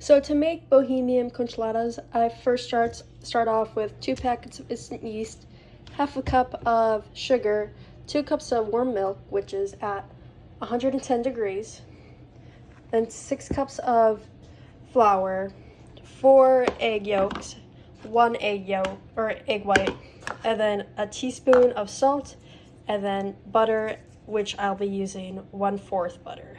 So to make bohemian concholadas, I first start off with 2 packets of instant yeast, half a cup of sugar, 2 cups of warm milk, which is at 110 degrees, then 6 cups of flour, 4 egg yolks, 1 egg yolk or egg white, and then a teaspoon of salt, and then butter, which I'll be using 1/4 butter,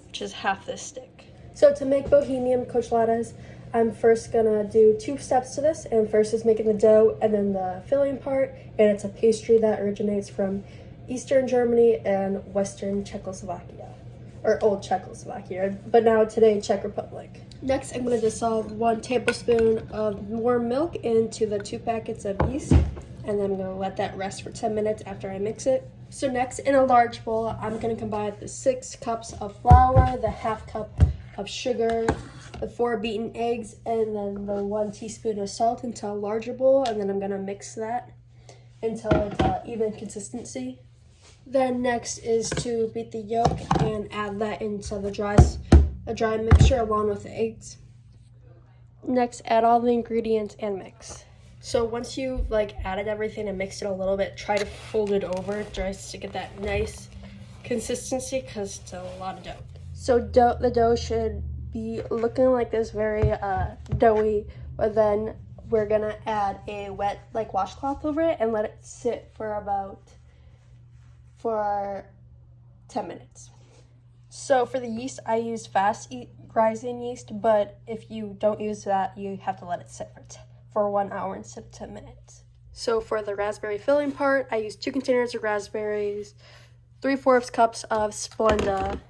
which is half this stick. So to make bohemian concholadas, I'm first gonna do 2 steps to this, and first is making the dough and then the filling part, and it's a pastry that originates from Eastern Germany and Western Czechoslovakia, or old Czechoslovakia, but now today Czech Republic. Next, I'm gonna dissolve 1 tablespoon of warm milk into the 2 packets of yeast, and then I'm gonna let that rest for 10 minutes after I mix it. So next, in a large bowl, I'm gonna combine the 6 cups of flour, the half cup of sugar, the 4 beaten eggs, and then the 1 teaspoon of salt into a larger bowl, and then I'm gonna mix that until it's even consistency. Then next is to beat the yolk and add that into the dry mixture along with the eggs. Next, add all the ingredients and mix. So once you've added everything and mixed it a little bit, try to fold it over just to get that nice consistency because it's a lot of dough. So the dough should be looking like this, very doughy, but then we're gonna add a wet washcloth over it and let it sit for 10 minutes. So for the yeast, I use fast rising yeast, but if you don't use that, you have to let it sit for 1 hour instead of 10 minutes. So for the raspberry filling part, I use 2 containers of raspberries, 3/4 cups of Splenda,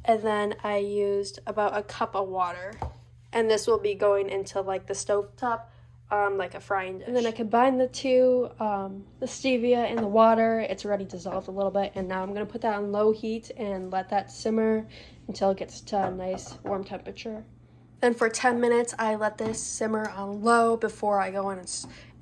and then I used about a cup of water. And this will be going into the stovetop, like a frying dish. And then I combine the two, the stevia and the water. It's already dissolved a little bit, and now I'm gonna put that on low heat and let that simmer until it gets to a nice warm temperature. Then for 10 minutes, I let this simmer on low before I go in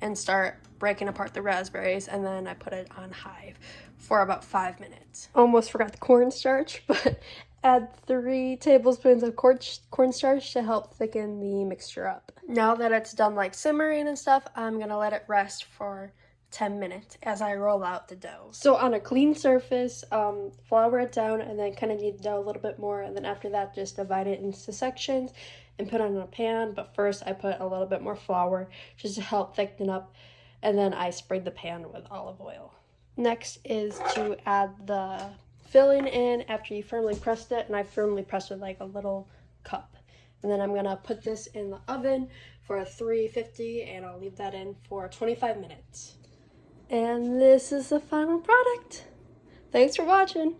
and start breaking apart the raspberries, and then I put it on high for about 5 minutes. Almost forgot the cornstarch, but add 3 tablespoons of cornstarch to help thicken the mixture up. Now that it's done simmering and stuff, I'm gonna let it rest for 10 minutes as I roll out the dough. So on a clean surface, flour it down and then kind of knead the dough a little bit more, and then after that just divide it into sections and put it in a pan. But first I put a little bit more flour just to help thicken up, and then I sprayed the pan with olive oil. Next is to add the filling in after you firmly pressed it, and I firmly pressed it like a little cup. And then I'm gonna put this in the oven for 350, and I'll leave that in for 25 minutes. And this is the final product. Thanks for watching.